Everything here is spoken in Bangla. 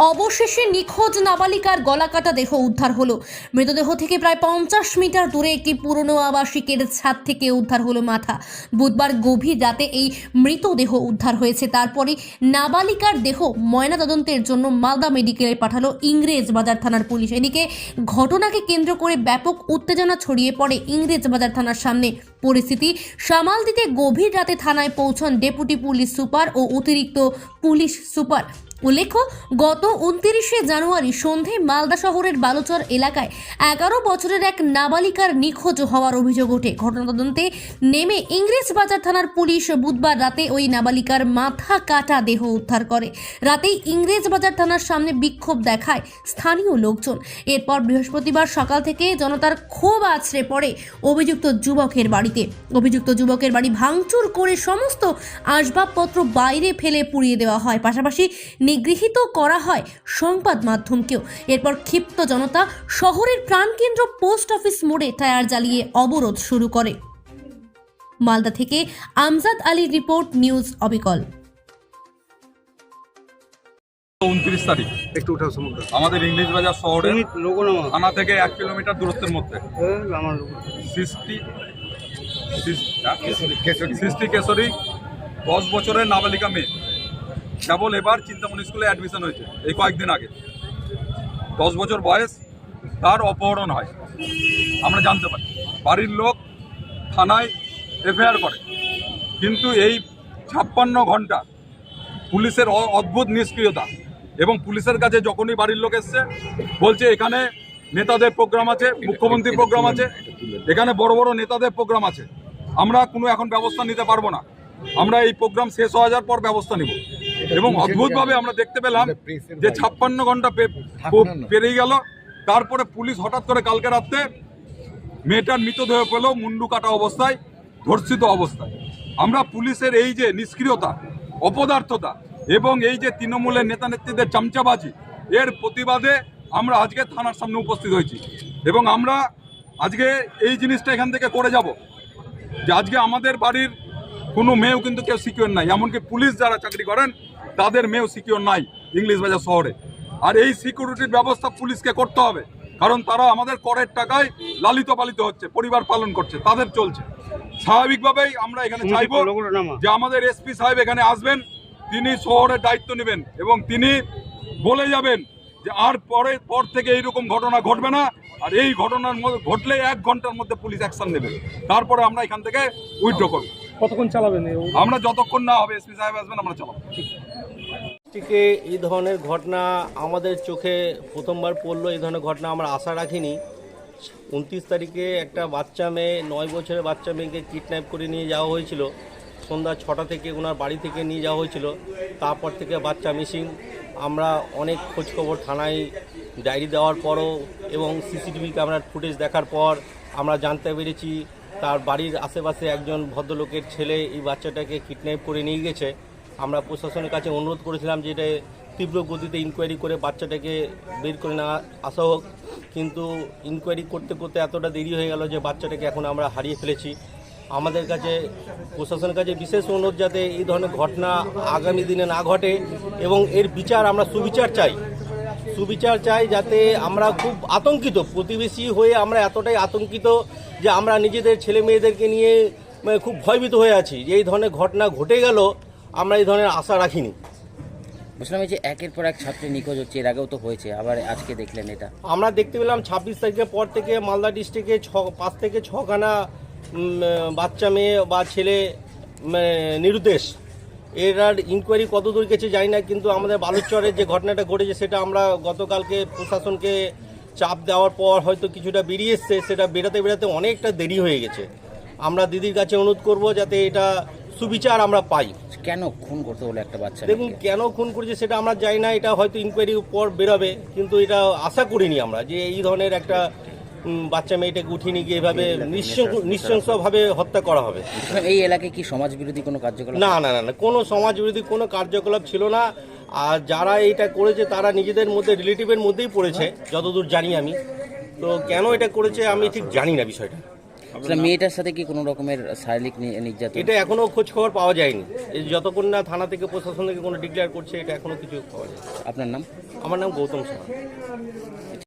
অবশেষে নিখোঁজ নাবালিকার গলাকাটা দেহ উদ্ধার হলো। মৃতদেহ থেকে প্রায় 50 মিটার দূরে একটি পুরনো আবাসিকের ছাদ থেকে উদ্ধার হলো মাথা। বুধবার গভীর রাতে এই মৃতদেহ উদ্ধার হয়েছে। তারপরে নাবালিকার দেহ ময়নাতদন্তের জন্য মালদা মেডিকেলে পাঠালো ইংরেজবাজার থানার পুলিশ। এদিকে ঘটনাকে কেন্দ্র করে ব্যাপক উত্তেজনা ছড়িয়ে পড়ে ইংরেজবাজার থানার সামনে। পরিস্থিতি সামাল দিতে গভীর রাতে থানায় পৌঁছান ডেপুটি পুলিশ সুপার ও অতিরিক্ত পুলিশ সুপার। উল্লেখ্য, গত 29শে জানুয়ারি সন্ধে মালদা শহরের বালুচর এলাকায় 11 বছরের এক নাবালিকার নিখোঁজ হওয়ার অভিযোগ ওঠে। ঘটনা তদন্তে নেমে ইংরেজবাজার থানার পুলিশ বুধবার রাতে ওই নাবালিকার মাথা কাটা দেহ উদ্ধার করে। রাতেই ইংরেজবাজার থানার সামনে বিক্ষোভ দেখায় স্থানীয় লোকজন। এরপর বৃহস্পতিবার সকাল থেকে জনতার ক্ষোভ আছড়ে পড়ে অভিযুক্ত যুবকের বাড়িতে। অভিযুক্ত যুবকের বাড়ি ভাঙচুর করে সমস্ত আসবাবপত্র বাইরে ফেলে পুড়িয়ে দেওয়া হয়, পাশাপাশি নিগৃহীত করা হয় সংবাদ মাধ্যমকেও। এরপর ক্ষিপ্ত জনতা শহরের প্রাণকেন্দ্র পোস্ট অফিস মোড়ে টায়ার জ্বালিয়ে অবরোধ শুরু করে। মালদা থেকে আমজাদ আলীর রিপোর্ট, নিউজ অবিকল। 29 তারিখ একটু উঠাও সমুদ্র আমাদের ইংরেজবাজার শহরে থানা থেকে 1 কিলোমিটার দূরত্বের মধ্যে সৃষ্টি কেশরী 10 বছরের নাবালিকা মেয়ে কেবল এবার চিন্তামণি স্কুলে অ্যাডমিশন হয়েছে এই কয়েকদিন আগে। 10 বছর বয়স, তার অপহরণ হয় আমরা জানতে পারি। বাড়ির লোক থানায় এফআইআর করে, কিন্তু এই 56 ঘন্টা পুলিশের অদ্ভুত নিষ্ক্রিয়তা এবং পুলিশের কাছে যখনই বাড়ির লোক এসছে বলছে এখানে নেতাদের প্রোগ্রাম আছে, মুখ্যমন্ত্রীর প্রোগ্রাম আছে, এখানে বড় বড় নেতাদের প্রোগ্রাম আছে, আমরা কোনো এখন ব্যবস্থা নিতে পারবো না, আমরা এই প্রোগ্রাম শেষ হয়ে যাওয়ার পর ব্যবস্থা নিব। এবং অদ্ভুতভাবে আমরা দেখতে পেলাম যে 56 ঘন্টা পেরিয়ে গেল, তারপরে পুলিশ হঠাৎ করে কালকে রাত্রে মেয়েটার মৃতদেহ পেল মুন্ডু কাটা অবস্থায়, ধর্ষিত অবস্থায়। আমরা পুলিশের এই যে নিষ্ক্রিয়তা, অপদার্থতা এবং এই যে তৃণমূলের নেতা নেত্রীদের চামচাবাজি, এর প্রতিবাদে আমরা আজকে থানার সামনে উপস্থিত হয়েছি। এবং আমরা আজকে এই জিনিসটা এখান থেকে করে যাব যে আজকে আমাদের বাড়ির কোনো মেয়েও কিন্তু কেউ সিকিউর নাই, এমনকি পুলিশ যারা চাকরি করেন তাদের মেয়েও সিকিউর নাই ইংরেজবাজার শহরে। আর এই সিকিউরিটির ব্যবস্থা পুলিশকে করতে হবে, কারণ তারা আমাদের করের টাকায় লালিত পালিত হচ্ছে, পরিবার পালন করছে, তাদের চলছে। স্বাভাবিকভাই আমরা এখানে চাইব যে আমাদের এসপি সাহেব এখানে আসবেন, তিনি শহরের দায়িত্ব নেবেন এবং তিনি বলে যাবেন যে আর পর থেকে এইরকম ঘটনা ঘটবে না, আর এই ঘটনার মধ্যে ঘটলে 1 ঘন্টার মধ্যে পুলিশ অ্যাকশন নেবে। তারপরে আমরা এখান থেকে উইথড্র করব। কতক্ষণ চালাবেন? আমরা যতক্ষণ না হবে এসপি সাহেব আসবেন আমরা চালাবো। থেকে এই ধরনের ঘটনা আমাদের চোখে প্রথমবার পড়লো। এই ধরনের ঘটনা আমরা আশা রাখিনি। 29 তারিখে একটা বাচ্চা মেয়ে, 9 বছরের বাচ্চা মেয়েকে কিডন্যাপ করে নিয়ে যাওয়া হয়েছিল। সন্ধ্যা 6টা থেকে ওনার বাড়ি থেকে নিয়ে যাওয়া হয়েছিল। তারপর থেকে বাচ্চা মিসিং। আমরা অনেক খোঁজখবর থানায় ডায়েরি দেওয়ার পরও এবং সিসিটিভি ক্যামেরার ফুটেজ দেখার পর আমরা জানতে পেরেছি তার বাড়ির আশেপাশে একজন ভদ্রলোকের ছেলে এই বাচ্চাটাকে কিডন্যাপ করে নিয়ে গেছে। আমরা প্রশাসনের কাছে অনুরোধ করেছিলাম যে এটা তীব্র গতিতে ইনকোয়ারি করে বাচ্চাটাকে বের করে না আসা হোক, কিন্তু ইনকোয়ারি করতে করতে এতটা দেরি হয়ে গেল যে বাচ্চাটাকে এখন আমরা হারিয়ে ফেলেছি। আমাদের কাছে প্রশাসনের কাছে বিশেষ অনুরোধ যাতে এই ধরনের ঘটনা আগামী দিনে না ঘটে এবং এর বিচার, আমরা সুবিচার চাই যাতে আমরা খুব আতঙ্কিত, প্রতিবেশী হয়ে আমরা এতটাই আতঙ্কিত যে আমরা নিজেদের ছেলে মেয়েদেরকে নিয়ে খুব ভয়ভীত হয়ে আছি যে এই ধরনের ঘটনা ঘটে গেল, আমরা এই ধরনের আশা রাখিনি। বুঝলাম এই যে একের পর এক ছাত্রী নিখোঁজ হচ্ছে, এর আগেও তো হয়েছে, আবার আজকে দেখলেন এটা। আমরা দেখতে পেলাম 26 তারিখের পর থেকে মালদা ডিস্ট্রিক্টে 5 থেকে 6 খানা বাচ্চা মেয়ে বা ছেলে নিরুদ্দেশ। এর ইনকোয়ারি কত দূর গেছে জানি না, কিন্তু আমাদের বালুচরের যে ঘটনাটা ঘটেছে সেটা আমরা গতকালকে প্রশাসনকে চাপ দেওয়ার পর হয়তো কিছুটা বেরিয়ে এসছে, সেটা বেরাতে অনেকটা দেরি হয়ে গেছে। আমরা দিদির কাছে অনুরোধ করব যাতে এটা সুবিচার আমরা পাই। কেন খুন করতে হলো একটা বাচ্চা? দেখুন, কেন খুন করেছে সেটা আমরা জানি না, এটা হয়তো ইনকোয়ারির পর বেরোবে, কিন্তু এটা আশা করিনি আমরা যে এই ধরনের একটা বাচ্চা মেয়েটাকে উঠিয়ে নিয়ে গিয়ে এভাবে নৃশংসভাবে হত্যা করা হবে। এই এলাকায় কি সমাজ বিরোধী কোনো কার্যকলাপ? না, কোনো সমাজ বিরোধী কোনো কার্যকলাপ ছিল না। আর যারা এটা করেছে তারা নিজেদের মধ্যে রিলেটিভের মধ্যেই পড়েছে যতদূর জানি আমি। তো কেন এটা করেছে আমি ঠিক জানি না বিষয়টা। আসলে মেয়েটার সাথে কি কোনো রকমের শারীরিক নির্যাতন? এটা এখনো খোঁজ খবর পাওয়া যায়নি। এই যতক্ষণ না থানা থেকে প্রশাসন থেকে কোনো ডিক্লেয়ার করছে, এটা এখনো কিছু পাওয়া যায়। আপনার নাম? আমার নাম গৌতম সাহা।